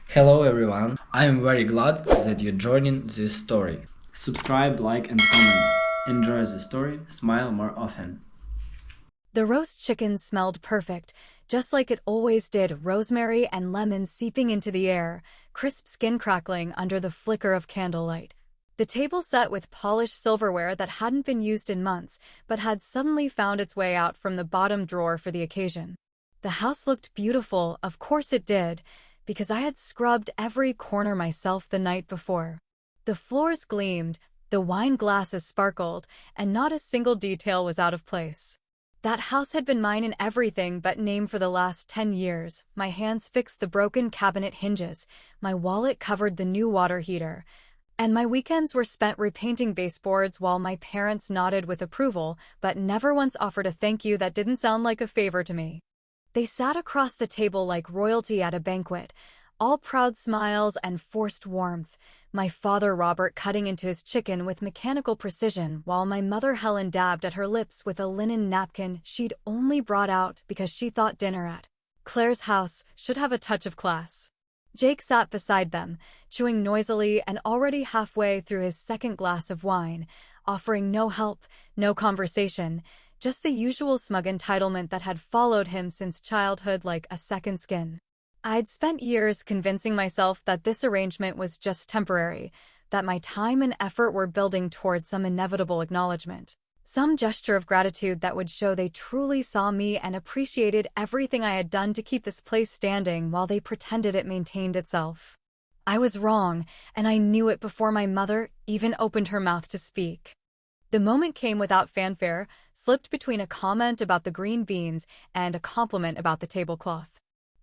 Hello everyone, I am very glad that you're joining this story. Subscribe, like, and comment. Enjoy the story, smile more often. The roast chicken smelled perfect, just like it always did, rosemary and lemon seeping into the air, crisp skin crackling under the flicker of candlelight. The table set with polished silverware that hadn't been used in months, but had suddenly found its way out from the bottom drawer for the occasion. The house looked beautiful, of course it did, because I had scrubbed every corner myself the night before. The floors gleamed, the wine glasses sparkled, and not a single detail was out of place. That house had been mine in everything but name for the last 10 years. My hands fixed the broken cabinet hinges, my wallet covered the new water heater, and my weekends were spent repainting baseboards while my parents nodded with approval, but never once offered a thank you that didn't sound like a favor to me. They sat across the table like royalty at a banquet, all proud smiles and forced warmth, my father Robert cutting into his chicken with mechanical precision while my mother Helen dabbed at her lips with a linen napkin she'd only brought out because she thought dinner at Claire's house should have a touch of class. Jake sat beside them, chewing noisily and already halfway through his second glass of wine, offering no help, no conversation, just the usual smug entitlement that had followed him since childhood like a second skin. I'd spent years convincing myself that this arrangement was just temporary, that my time and effort were building toward some inevitable acknowledgement, some gesture of gratitude that would show they truly saw me and appreciated everything I had done to keep this place standing while they pretended it maintained itself. I was wrong, and I knew it before my mother even opened her mouth to speak. The moment came without fanfare, slipped between a comment about the green beans and a compliment about the tablecloth.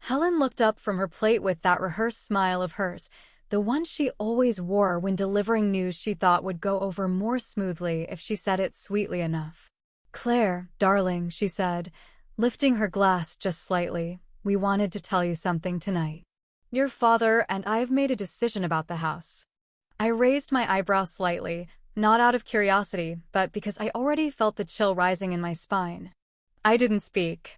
Helen looked up from her plate with that rehearsed smile of hers, the one she always wore when delivering news she thought would go over more smoothly if she said it sweetly enough. "Claire, darling," she said, lifting her glass just slightly, "we wanted to tell you something tonight. Your father and I have made a decision about the house." I raised my eyebrows slightly, not out of curiosity, but because I already felt the chill rising in my spine. I didn't speak.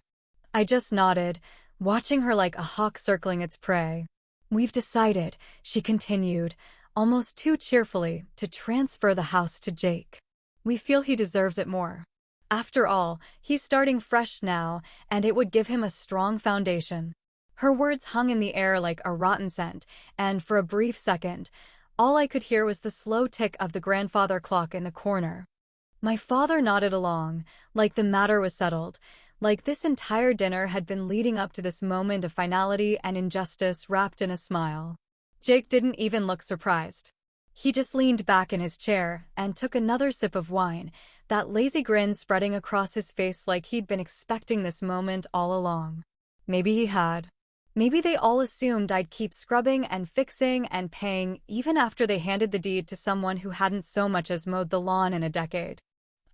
I just nodded, watching her like a hawk circling its prey. "We've decided," she continued, almost too cheerfully, "to transfer the house to Jake. We feel he deserves it more. After all, he's starting fresh now, and it would give him a strong foundation." Her words hung in the air like a rotten scent, and for a brief second, all I could hear was the slow tick of the grandfather clock in the corner. My father nodded along, like the matter was settled, like this entire dinner had been leading up to this moment of finality and injustice wrapped in a smile. Jake didn't even look surprised. He just leaned back in his chair and took another sip of wine, that lazy grin spreading across his face like he'd been expecting this moment all along. Maybe he had. Maybe they all assumed I'd keep scrubbing and fixing and paying even after they handed the deed to someone who hadn't so much as mowed the lawn in a decade.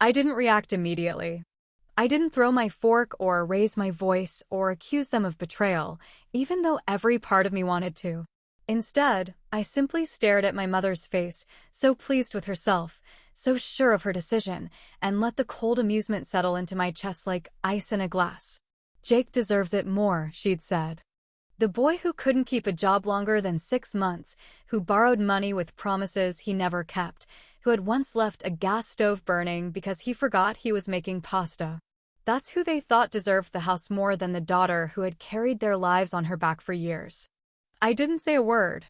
I didn't react immediately. I didn't throw my fork or raise my voice or accuse them of betrayal, even though every part of me wanted to. Instead, I simply stared at my mother's face, so pleased with herself, so sure of her decision, and let the cold amusement settle into my chest like ice in a glass. "Jake deserves it more," she'd said. The boy who couldn't keep a job longer than 6 months, who borrowed money with promises he never kept, who had once left a gas stove burning because he forgot he was making pasta. That's who they thought deserved the house more than the daughter who had carried their lives on her back for years. I didn't say a word.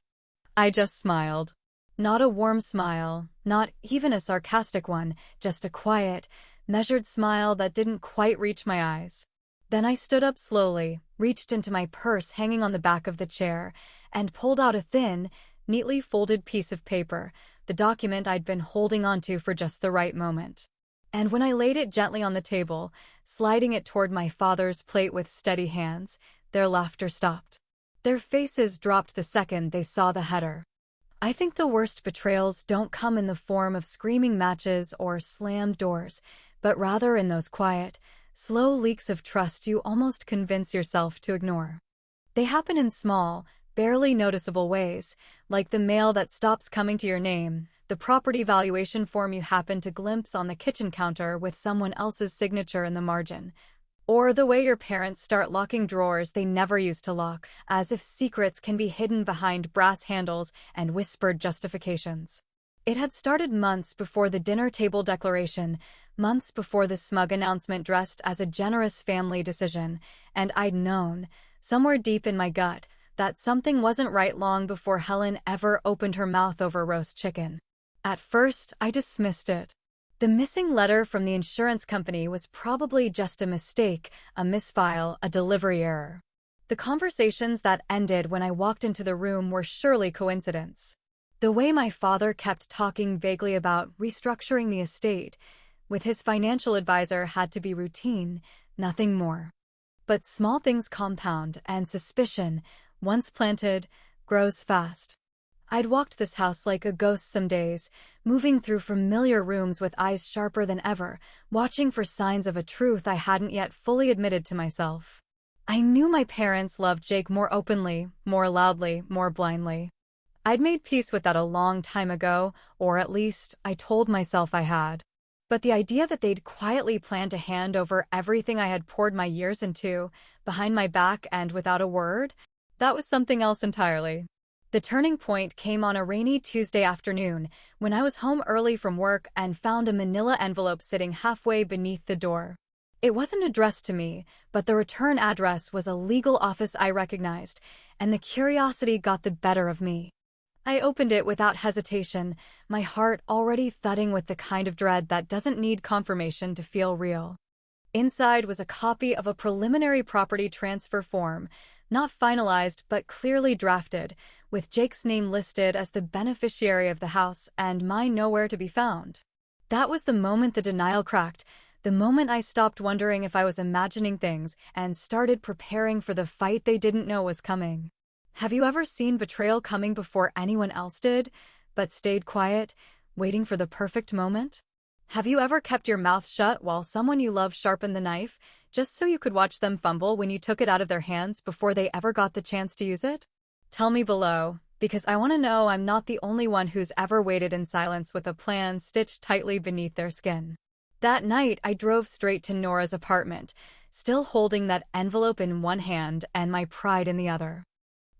I just smiled. Not a warm smile, not even a sarcastic one, just a quiet, measured smile that didn't quite reach my eyes. Then I stood up slowly, reached into my purse hanging on the back of the chair, and pulled out a thin, neatly folded piece of paper, the document I'd been holding onto for just the right moment. And when I laid it gently on the table, sliding it toward my father's plate with steady hands, their laughter stopped. Their faces dropped the second they saw the header. I think the worst betrayals don't come in the form of screaming matches or slammed doors, but rather in those quiet, slow leaks of trust you almost convince yourself to ignore. They happen in small, barely noticeable ways, like the mail that stops coming to your name, the property valuation form you happen to glimpse on the kitchen counter with someone else's signature in the margin, Or the way your parents start locking drawers they never used to lock, as if secrets can be hidden behind brass handles and whispered justifications. It had started months before the dinner table declaration, months before the smug announcement dressed as a generous family decision, and I'd known, somewhere deep in my gut, that something wasn't right long before Helen ever opened her mouth over roast chicken. At first, I dismissed it. The missing letter from the insurance company was probably just a mistake, a misfile, a delivery error. The conversations that ended when I walked into the room were surely coincidence. The way my father kept talking vaguely about restructuring the estate with his financial advisor had to be routine, nothing more. But small things compound, and suspicion, once planted, grows fast. I'd walked this house like a ghost some days, moving through familiar rooms with eyes sharper than ever, watching for signs of a truth I hadn't yet fully admitted to myself. I knew my parents loved Jake more openly, more loudly, more blindly. I'd made peace with that a long time ago, or at least, I told myself I had. But the idea that they'd quietly planned to hand over everything I had poured my years into, behind my back and without a word, that was something else entirely. The turning point came on a rainy Tuesday afternoon, when I was home early from work and found a manila envelope sitting halfway beneath the door. It wasn't addressed to me, but the return address was a legal office I recognized, and the curiosity got the better of me. I opened it without hesitation, my heart already thudding with the kind of dread that doesn't need confirmation to feel real. Inside was a copy of a preliminary property transfer form, not finalized but clearly drafted, with Jake's name listed as the beneficiary of the house and mine nowhere to be found. That was the moment the denial cracked, the moment I stopped wondering if I was imagining things and started preparing for the fight they didn't know was coming. Have you ever seen betrayal coming before anyone else did, but stayed quiet, waiting for the perfect moment? Have you ever kept your mouth shut while someone you love sharpened the knife, just so you could watch them fumble when you took it out of their hands before they ever got the chance to use it? Tell me below, because I want to know I'm not the only one who's ever waited in silence with a plan stitched tightly beneath their skin. That night, I drove straight to Nora's apartment, still holding that envelope in one hand and my pride in the other.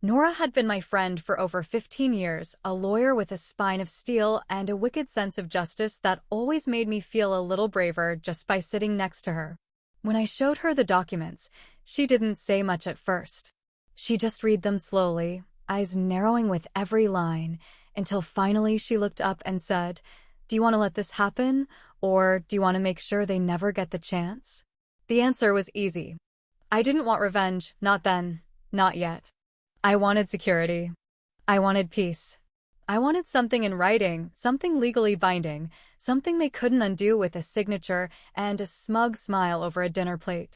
Nora had been my friend for over 15 years, a lawyer with a spine of steel and a wicked sense of justice that always made me feel a little braver just by sitting next to her. When I showed her the documents, she didn't say much at first. She just read them slowly, eyes narrowing with every line, until finally she looked up and said, "Do you want to let this happen, or do you want to make sure they never get the chance?" The answer was easy. I didn't want revenge, not then, not yet. I wanted security. I wanted peace. I wanted something in writing, something legally binding, something they couldn't undo with a signature and a smug smile over a dinner plate.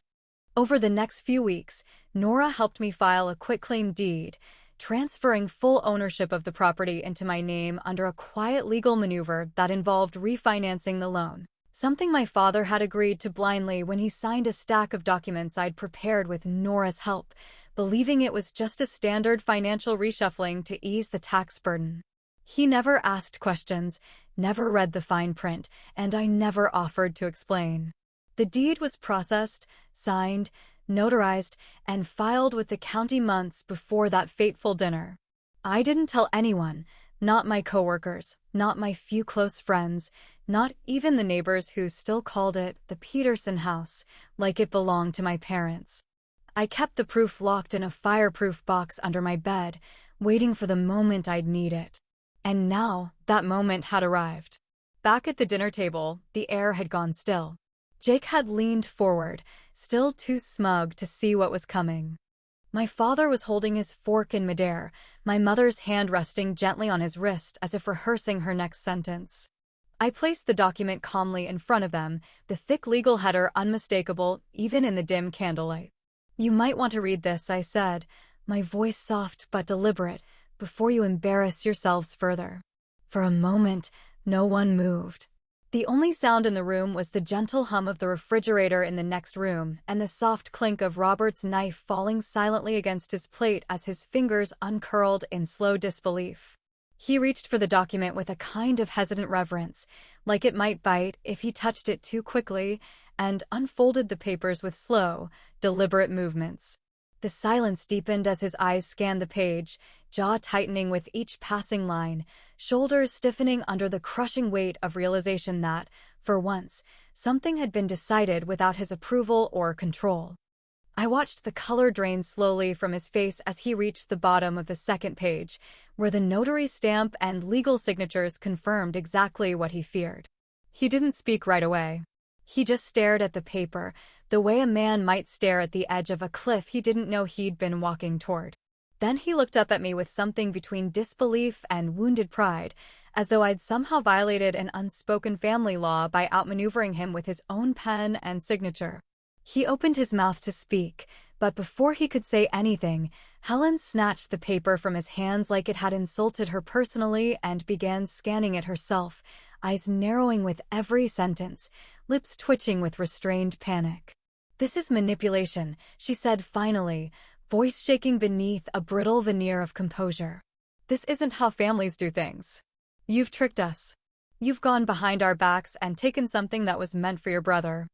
Over the next few weeks, Nora helped me file a quitclaim deed, transferring full ownership of the property into my name under a quiet legal maneuver that involved refinancing the loan, something my father had agreed to blindly when he signed a stack of documents I'd prepared with Nora's help, believing it was just a standard financial reshuffling to ease the tax burden. He never asked questions, never read the fine print, and I never offered to explain. The deed was processed, signed, notarized, and filed with the county months before that fateful dinner. I didn't tell anyone, not my coworkers, not my few close friends, not even the neighbors who still called it the Peterson house, like it belonged to my parents. I kept the proof locked in a fireproof box under my bed, waiting for the moment I'd need it. And now, that moment had arrived. Back at the dinner table, the air had gone still. Jake had leaned forward, still too smug to see what was coming. My father was holding his fork in midair, my mother's hand resting gently on his wrist as if rehearsing her next sentence. I placed the document calmly in front of them, the thick legal header unmistakable, even in the dim candlelight. "You might want to read this," I said, my voice soft but deliberate, "before you embarrass yourselves further." For a moment, no one moved. The only sound in the room was the gentle hum of the refrigerator in the next room and the soft clink of Robert's knife falling silently against his plate as his fingers uncurled in slow disbelief. He reached for the document with a kind of hesitant reverence, like it might bite if he touched it too quickly, and unfolded the papers with slow, deliberate movements. The silence deepened as his eyes scanned the page, jaw tightening with each passing line, shoulders stiffening under the crushing weight of realization that, for once, something had been decided without his approval or control. I watched the color drain slowly from his face as he reached the bottom of the second page, where the notary stamp and legal signatures confirmed exactly what he feared. He didn't speak right away. He just stared at the paper, the way a man might stare at the edge of a cliff he didn't know he'd been walking toward. Then he looked up at me with something between disbelief and wounded pride, as though I'd somehow violated an unspoken family law by outmaneuvering him with his own pen and signature. He opened his mouth to speak, but before he could say anything, Helen snatched the paper from his hands like it had insulted her personally and began scanning it herself, eyes narrowing with every sentence, lips twitching with restrained panic. "This is manipulation," she said finally, voice shaking beneath a brittle veneer of composure. "This isn't how families do things. You've tricked us. You've gone behind our backs and taken something that was meant for your brother."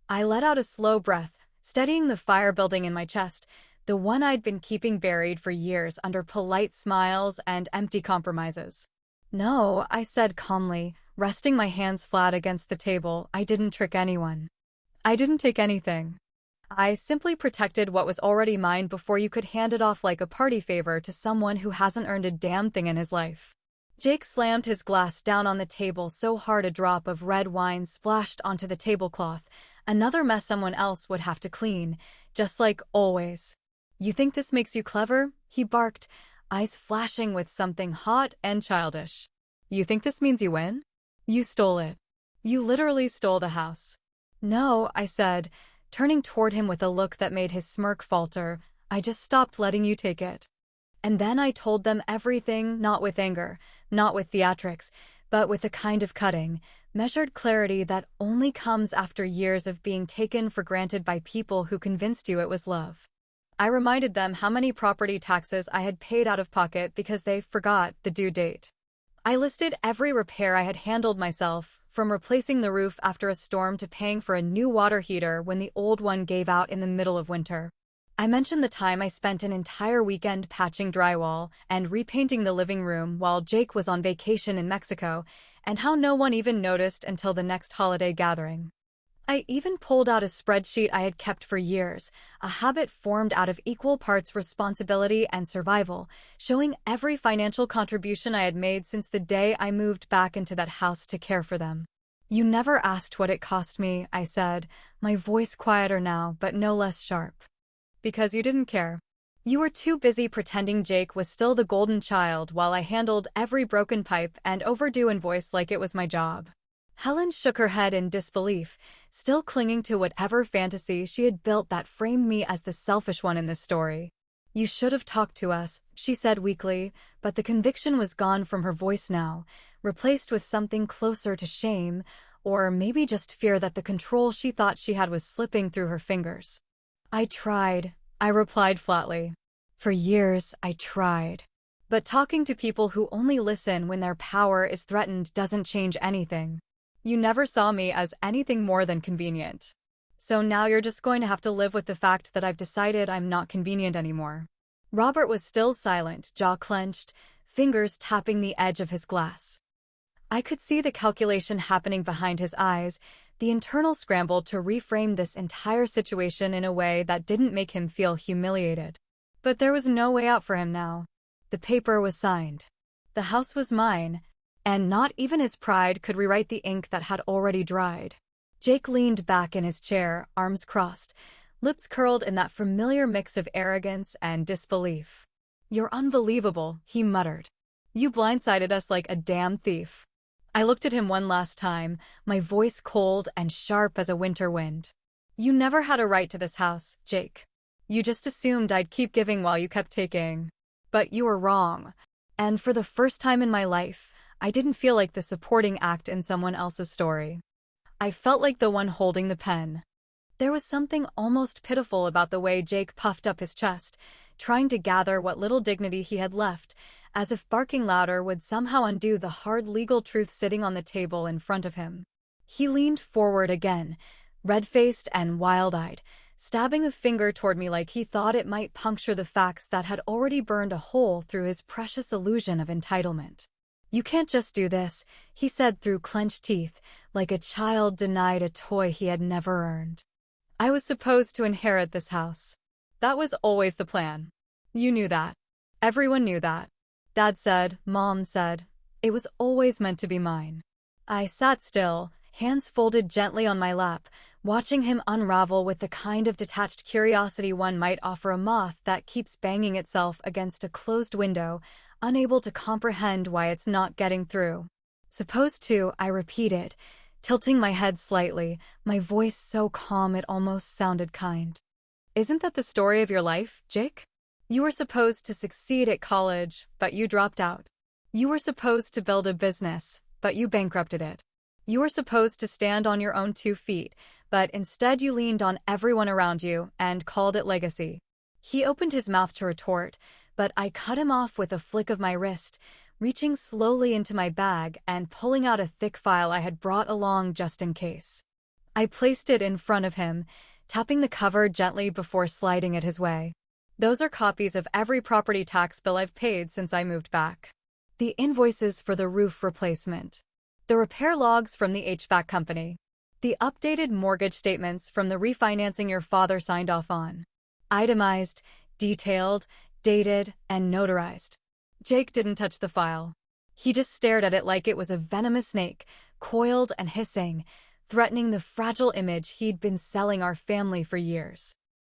I let out a slow breath, steadying the fire building in my chest, the one I'd been keeping buried for years under polite smiles and empty compromises. "No," I said calmly, resting my hands flat against the table. "I didn't trick anyone. I didn't take anything. I simply protected what was already mine before you could hand it off like a party favor to someone who hasn't earned a damn thing in his life." Jake slammed his glass down on the table so hard a drop of red wine splashed onto the tablecloth, another mess someone else would have to clean, just like always. "You think this makes you clever?" he barked, eyes flashing with something hot and childish. "You think this means you win? You stole it. You literally stole the house." "No," I said, turning toward him with a look that made his smirk falter. "I just stopped letting you take it." And then I told them everything, not with anger, not with theatrics, but with the kind of cutting, measured clarity that only comes after years of being taken for granted by people who convinced you it was love. I reminded them how many property taxes I had paid out of pocket because they forgot the due date. I listed every repair I had handled myself, from replacing the roof after a storm to paying for a new water heater when the old one gave out in the middle of winter. I mentioned the time I spent an entire weekend patching drywall and repainting the living room while Jake was on vacation in Mexico, and how no one even noticed until the next holiday gathering. I even pulled out a spreadsheet I had kept for years, a habit formed out of equal parts responsibility and survival, showing every financial contribution I had made since the day I moved back into that house to care for them. "You never asked what it cost me," I said, my voice quieter now but no less sharp. "Because you didn't care. You were too busy pretending Jake was still the golden child while I handled every broken pipe and overdue invoice like it was my job." Helen shook her head in disbelief, still clinging to whatever fantasy she had built that framed me as the selfish one in this story. "You should have talked to us," she said weakly, but the conviction was gone from her voice now, replaced with something closer to shame, or maybe just fear that the control she thought she had was slipping through her fingers. "I tried," I replied flatly. "For years, I tried. But talking to people who only listen when their power is threatened doesn't change anything. You never saw me as anything more than convenient. So now you're just going to have to live with the fact that I've decided I'm not convenient anymore." Robert was still silent, jaw clenched, fingers tapping the edge of his glass. I could see the calculation happening behind his eyes, the internal scramble to reframe this entire situation in a way that didn't make him feel humiliated. But there was no way out for him now. The paper was signed. The house was mine, and not even his pride could rewrite the ink that had already dried. Jake leaned back in his chair, arms crossed, lips curled in that familiar mix of arrogance and disbelief. "You're unbelievable," he muttered. "You blindsided us like a damn thief." I looked at him one last time, my voice cold and sharp as a winter wind. "You never had a right to this house, Jake. You just assumed I'd keep giving while you kept taking. But you were wrong. And for the first time in my life, I didn't feel like the supporting act in someone else's story. I felt like the one holding the pen." There was something almost pitiful about the way Jake puffed up his chest, trying to gather what little dignity he had left, as if barking louder would somehow undo the hard legal truth sitting on the table in front of him. He leaned forward again, red-faced and wild-eyed, stabbing a finger toward me like he thought it might puncture the facts that had already burned a hole through his precious illusion of entitlement. "You can't just do this," he said through clenched teeth, like a child denied a toy he had never earned. "I was supposed to inherit this house. That was always the plan. You knew that. Everyone knew that. Dad said, Mom said. It was always meant to be mine." I sat still, hands folded gently on my lap, watching him unravel with the kind of detached curiosity one might offer a moth that keeps banging itself against a closed window, unable to comprehend why it's not getting through. "Supposed to," I repeated, tilting my head slightly, my voice so calm it almost sounded kind. "Isn't that the story of your life, Jake? You were supposed to succeed at college, but you dropped out. You were supposed to build a business, but you bankrupted it. You were supposed to stand on your own 2 feet, but instead you leaned on everyone around you and called it legacy." He opened his mouth to retort, but I cut him off with a flick of my wrist, reaching slowly into my bag and pulling out a thick file I had brought along just in case. I placed it in front of him, tapping the cover gently before sliding it his way. "Those are copies of every property tax bill I've paid since I moved back. The invoices for the roof replacement. The repair logs from the HVAC company. The updated mortgage statements from the refinancing your father signed off on. Itemized, detailed, dated, and notarized." Jake didn't touch the file. He just stared at it like it was a venomous snake, coiled and hissing, threatening the fragile image he'd been selling our family for years.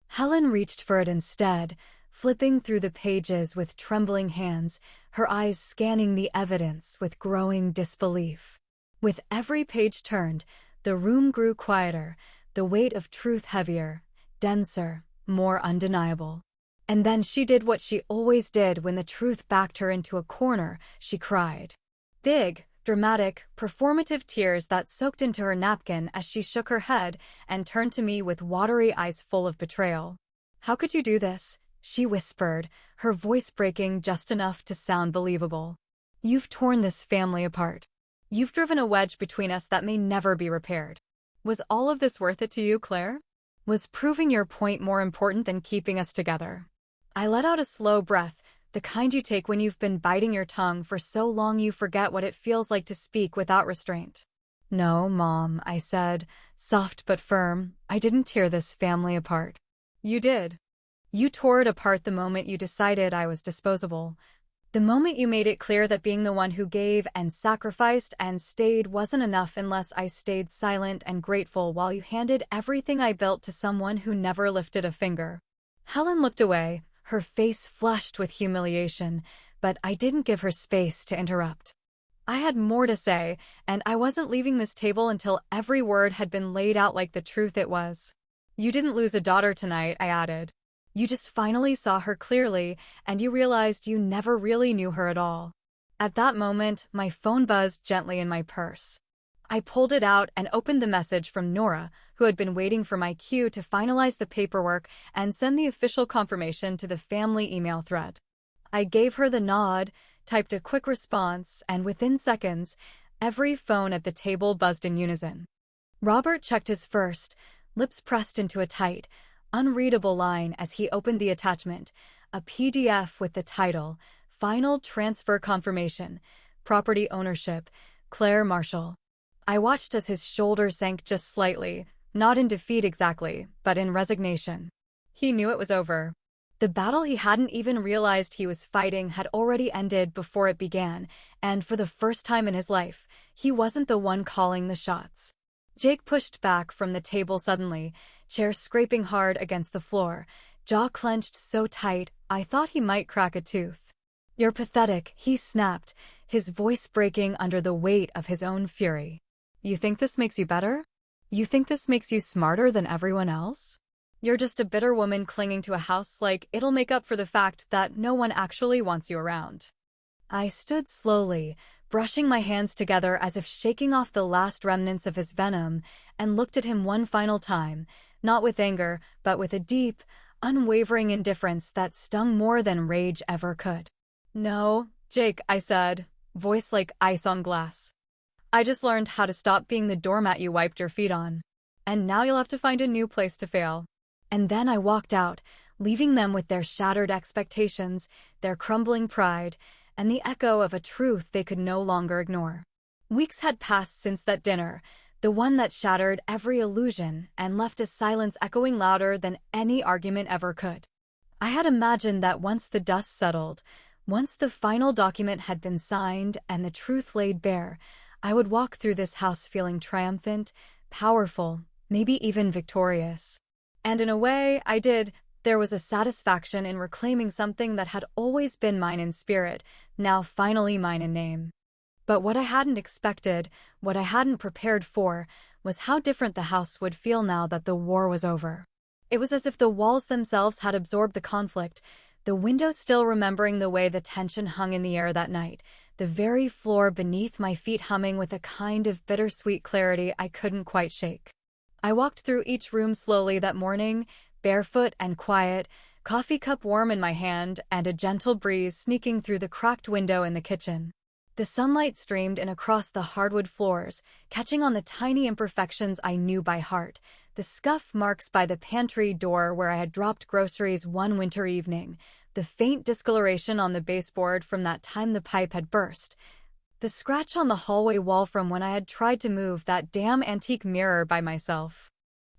Helen reached for it instead, flipping through the pages with trembling hands, her eyes scanning the evidence with growing disbelief. With every page turned, the room grew quieter, the weight of truth heavier, denser, more undeniable. And then she did what she always did when the truth backed her into a corner. She cried. Big, dramatic, performative tears that soaked into her napkin as she shook her head and turned to me with watery eyes full of betrayal. "How could you do this?" she whispered, her voice breaking just enough to sound believable. "You've torn this family apart. You've driven a wedge between us that may never be repaired. Was all of this worth it to you, Claire? Was proving your point more important than keeping us together?" I let out a slow breath, the kind you take when you've been biting your tongue for so long you forget what it feels like to speak without restraint. "No, Mom," I said, soft but firm, "I didn't tear this family apart." "You did. You tore it apart the moment you decided I was disposable. The moment you made it clear that being the one who gave and sacrificed and stayed wasn't enough unless I stayed silent and grateful while you handed everything I built to someone who never lifted a finger." Helen looked away, her face flushed with humiliation, but I didn't give her space to interrupt. I had more to say, and I wasn't leaving this table until every word had been laid out like the truth it was. "You didn't lose a daughter tonight," I added. "You just finally saw her clearly, and you realized you never really knew her at all." At that moment, my phone buzzed gently in my purse. I pulled it out and opened the message from Nora, who had been waiting for my cue to finalize the paperwork and send the official confirmation to the family email thread. I gave her the nod, typed a quick response, and within seconds, every phone at the table buzzed in unison. Robert checked his first, lips pressed into a tight, unreadable line as he opened the attachment, a PDF with the title, "Final Transfer Confirmation, Property Ownership, Claire Marshall." I watched as his shoulders sank just slightly, not in defeat exactly, but in resignation. He knew it was over. The battle he hadn't even realized he was fighting had already ended before it began, and for the first time in his life, he wasn't the one calling the shots. Jake pushed back from the table suddenly, chair scraping hard against the floor, jaw clenched so tight I thought he might crack a tooth. "You're pathetic," he snapped, his voice breaking under the weight of his own fury. "You think this makes you better? You think this makes you smarter than everyone else? You're just a bitter woman clinging to a house like it'll make up for the fact that no one actually wants you around." I stood slowly, brushing my hands together as if shaking off the last remnants of his venom, and looked at him one final time, not with anger, but with a deep, unwavering indifference that stung more than rage ever could. "No, Jake," I said, voice like ice on glass. "I just learned how to stop being the doormat you wiped your feet on. and now you'll have to find a new place to fail. And then I walked out, leaving them with their shattered expectations, their crumbling pride, and the echo of a truth they could no longer ignore. Weeks had passed since that dinner, the one that shattered every illusion and left a silence echoing louder than any argument ever could. I had imagined that once the dust settled, once the final document had been signed and the truth laid bare, I would walk through this house feeling triumphant, powerful, maybe even victorious. And in a way, I did. There was a satisfaction in reclaiming something that had always been mine in spirit, now finally mine in name. But what I hadn't expected, what I hadn't prepared for, was how different the house would feel now that the war was over. It was as if the walls themselves had absorbed the conflict, the windows still remembering the way the tension hung in the air that night, the very floor beneath my feet humming with a kind of bittersweet clarity I couldn't quite shake. I walked through each room slowly that morning, barefoot and quiet, coffee cup warm in my hand and a gentle breeze sneaking through the cracked window in the kitchen. The sunlight streamed in across the hardwood floors, catching on the tiny imperfections I knew by heart, the scuff marks by the pantry door where I had dropped groceries one winter evening, the faint discoloration on the baseboard from that time the pipe had burst, the scratch on the hallway wall from when I had tried to move that damn antique mirror by myself.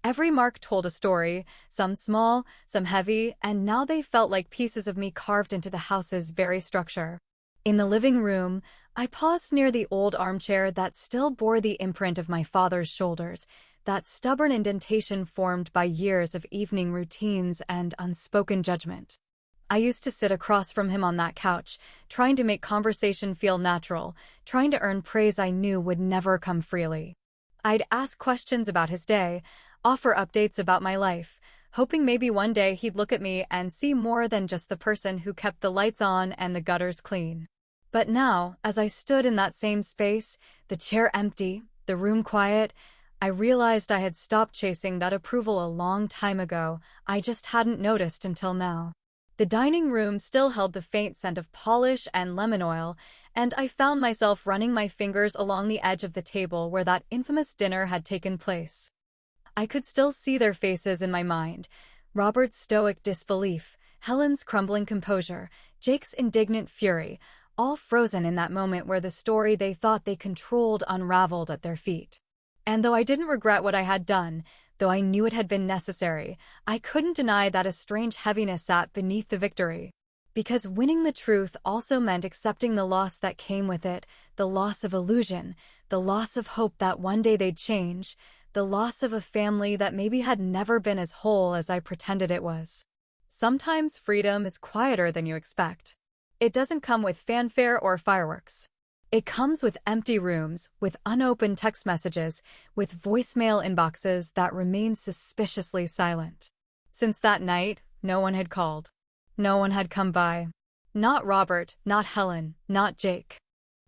Every mark told a story, some small, some heavy, and now they felt like pieces of me carved into the house's very structure. In the living room, I paused near the old armchair that still bore the imprint of my father's shoulders, that stubborn indentation formed by years of evening routines and unspoken judgment. I used to sit across from him on that couch, trying to make conversation feel natural, trying to earn praise I knew would never come freely. I'd ask questions about his day, offer updates about my life, hoping maybe one day he'd look at me and see more than just the person who kept the lights on and the gutters clean. But now, as I stood in that same space, the chair empty, the room quiet, I realized I had stopped chasing that approval a long time ago. I just hadn't noticed until now. The dining room still held the faint scent of polish and lemon oil, and I found myself running my fingers along the edge of the table where that infamous dinner had taken place. I could still see their faces in my mind, Robert's stoic disbelief, Helen's crumbling composure, Jake's indignant fury, all frozen in that moment where the story they thought they controlled unraveled at their feet. And though I didn't regret what I had done, though I knew it had been necessary, I couldn't deny that a strange heaviness sat beneath the victory. Because winning the truth also meant accepting the loss that came with it, the loss of illusion, the loss of hope that one day they'd change, the loss of a family that maybe had never been as whole as I pretended it was. Sometimes freedom is quieter than you expect. It doesn't come with fanfare or fireworks. It comes with empty rooms, with unopened text messages, with voicemail inboxes that remain suspiciously silent. Since that night, no one had called. No one had come by. Not Robert, not Helen, not Jake.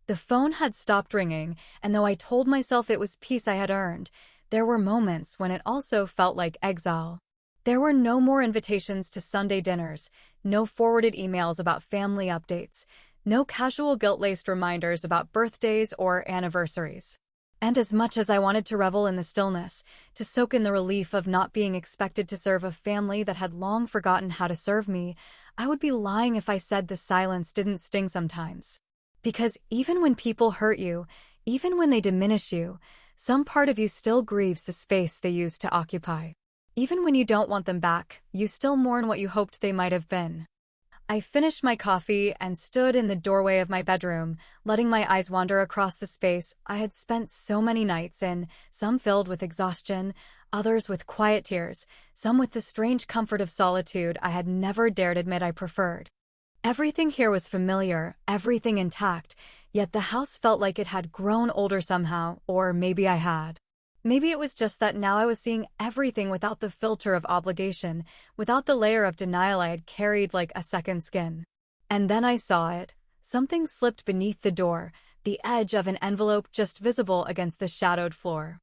The phone had stopped ringing, and though I told myself it was peace I had earned, there were moments when it also felt like exile. There were no more invitations to Sunday dinners, no forwarded emails about family updates, no casual guilt-laced reminders about birthdays or anniversaries. And as much as I wanted to revel in the stillness, to soak in the relief of not being expected to serve a family that had long forgotten how to serve me, I would be lying if I said the silence didn't sting sometimes. Because even when people hurt you, even when they diminish you, some part of you still grieves the space they used to occupy. Even when you don't want them back, you still mourn what you hoped they might have been. I finished my coffee and stood in the doorway of my bedroom, letting my eyes wander across the space I had spent so many nights in, some filled with exhaustion, others with quiet tears, some with the strange comfort of solitude I had never dared admit I preferred. Everything here was familiar, everything intact, yet the house felt like it had grown older somehow, or maybe I had. Maybe it was just that now I was seeing everything without the filter of obligation, without the layer of denial I had carried like a second skin. And then I saw it. Something slipped beneath the door, the edge of an envelope just visible against the shadowed floor.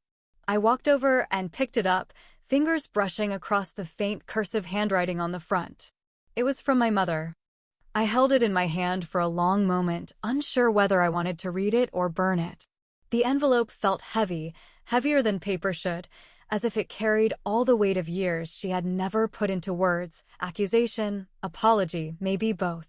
I walked over and picked it up, fingers brushing across the faint cursive handwriting on the front. It was from my mother. I held it in my hand for a long moment, unsure whether I wanted to read it or burn it. The envelope felt heavy, heavier than paper should, as if it carried all the weight of years she had never put into words, accusation, apology, maybe both.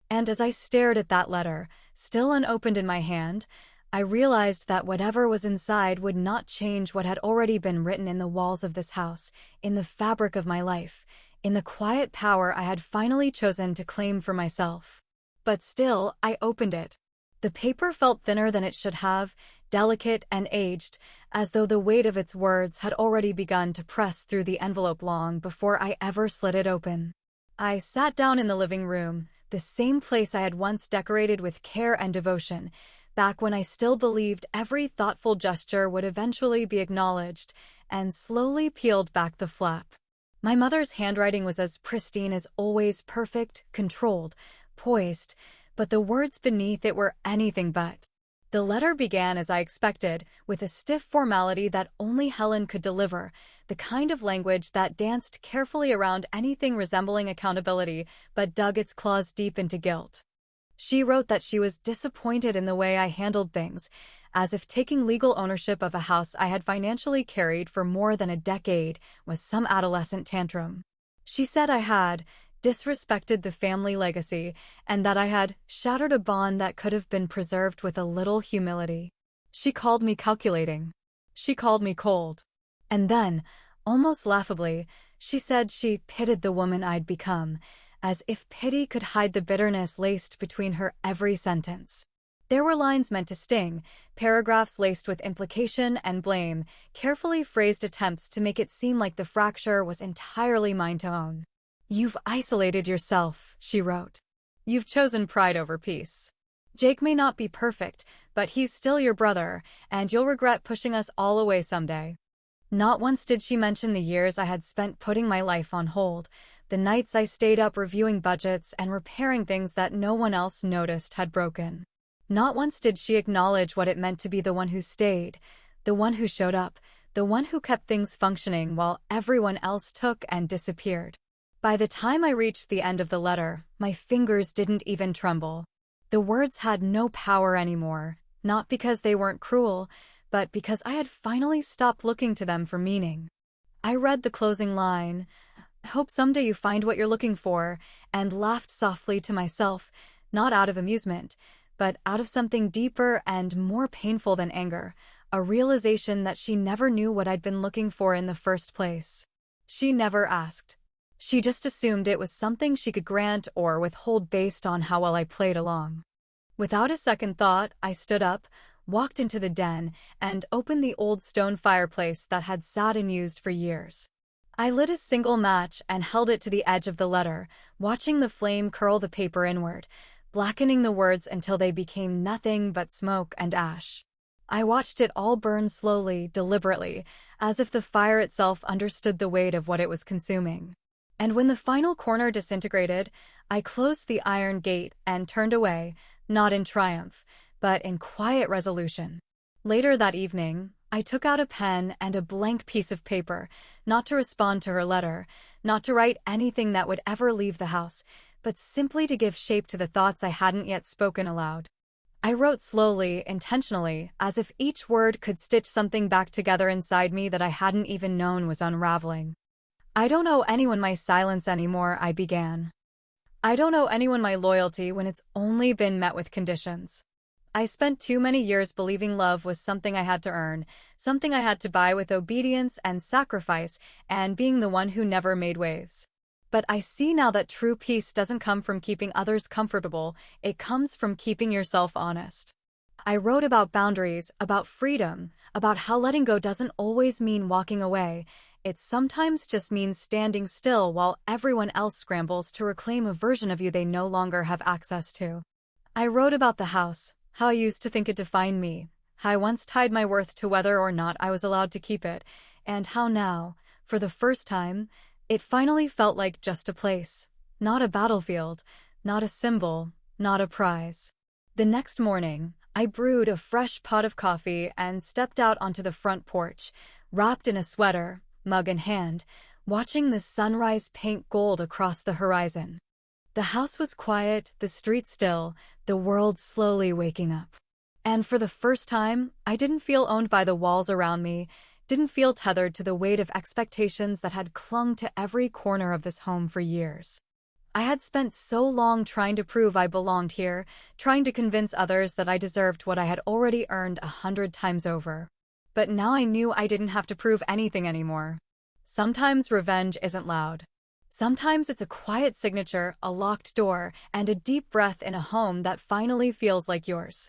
And as I stared at that letter, still unopened in my hand, I realized that whatever was inside would not change what had already been written in the walls of this house, in the fabric of my life, in the quiet power I had finally chosen to claim for myself. But still, I opened it. The paper felt thinner than it should have, delicate and aged, as though the weight of its words had already begun to press through the envelope long before I ever slid it open. I sat down in the living room, the same place I had once decorated with care and devotion, back when I still believed every thoughtful gesture would eventually be acknowledged, and slowly peeled back the flap. My mother's handwriting was as pristine as always, perfect, controlled, poised, but the words beneath it were anything but. The letter began as I expected, with a stiff formality that only Helen could deliver, the kind of language that danced carefully around anything resembling accountability but dug its claws deep into guilt. She wrote that she was disappointed in the way I handled things, as if taking legal ownership of a house I had financially carried for more than a decade was some adolescent tantrum. She said I had disrespected the family legacy, and that I had shattered a bond that could have been preserved with a little humility. She called me calculating. She called me cold. And then, almost laughably, she said she pitied the woman I'd become, as if pity could hide the bitterness laced between her every sentence. There were lines meant to sting, paragraphs laced with implication and blame, carefully phrased attempts to make it seem like the fracture was entirely mine to own. "You've isolated yourself," she wrote. "You've chosen pride over peace. Jake may not be perfect, but he's still your brother, and you'll regret pushing us all away someday." Not once did she mention the years I had spent putting my life on hold, the nights I stayed up reviewing budgets and repairing things that no one else noticed had broken. Not once did she acknowledge what it meant to be the one who stayed, the one who showed up, the one who kept things functioning while everyone else took and disappeared. By the time I reached the end of the letter, my fingers didn't even tremble. The words had no power anymore, not because they weren't cruel, but because I had finally stopped looking to them for meaning. I read the closing line, "Hope someday you find what you're looking for," and laughed softly to myself, not out of amusement, but out of something deeper and more painful than anger, a realization that she never knew what I'd been looking for in the first place. She never asked. She just assumed it was something she could grant or withhold based on how well I played along. Without a second thought, I stood up, walked into the den, and opened the old stone fireplace that had sat unused for years. I lit a single match and held it to the edge of the letter, watching the flame curl the paper inward, blackening the words until they became nothing but smoke and ash. I watched it all burn slowly, deliberately, as if the fire itself understood the weight of what it was consuming. And when the final corner disintegrated, I closed the iron gate and turned away, not in triumph, but in quiet resolution. Later that evening, I took out a pen and a blank piece of paper, not to respond to her letter, not to write anything that would ever leave the house, but simply to give shape to the thoughts I hadn't yet spoken aloud. I wrote slowly, intentionally, as if each word could stitch something back together inside me that I hadn't even known was unraveling. "I don't owe anyone my silence anymore," I began. "I don't owe anyone my loyalty when it's only been met with conditions. I spent too many years believing love was something I had to earn, something I had to buy with obedience and sacrifice, and being the one who never made waves. But I see now that true peace doesn't come from keeping others comfortable, it comes from keeping yourself honest." I wrote about boundaries, about freedom, about how letting go doesn't always mean walking away. It sometimes just means standing still while everyone else scrambles to reclaim a version of you they no longer have access to. I wrote about the house, how I used to think it defined me, how I once tied my worth to whether or not I was allowed to keep it, and how now, for the first time, it finally felt like just a place, not a battlefield, not a symbol, not a prize. The next morning, I brewed a fresh pot of coffee and stepped out onto the front porch, wrapped in a sweater, mug in hand, watching the sunrise paint gold across the horizon. The house was quiet, the street still, the world slowly waking up. And for the first time, I didn't feel owned by the walls around me, didn't feel tethered to the weight of expectations that had clung to every corner of this home for years. I had spent so long trying to prove I belonged here, trying to convince others that I deserved what I had already earned 100 times over. But now I knew I didn't have to prove anything anymore. Sometimes revenge isn't loud. Sometimes it's a quiet signature, a locked door, and a deep breath in a home that finally feels like yours.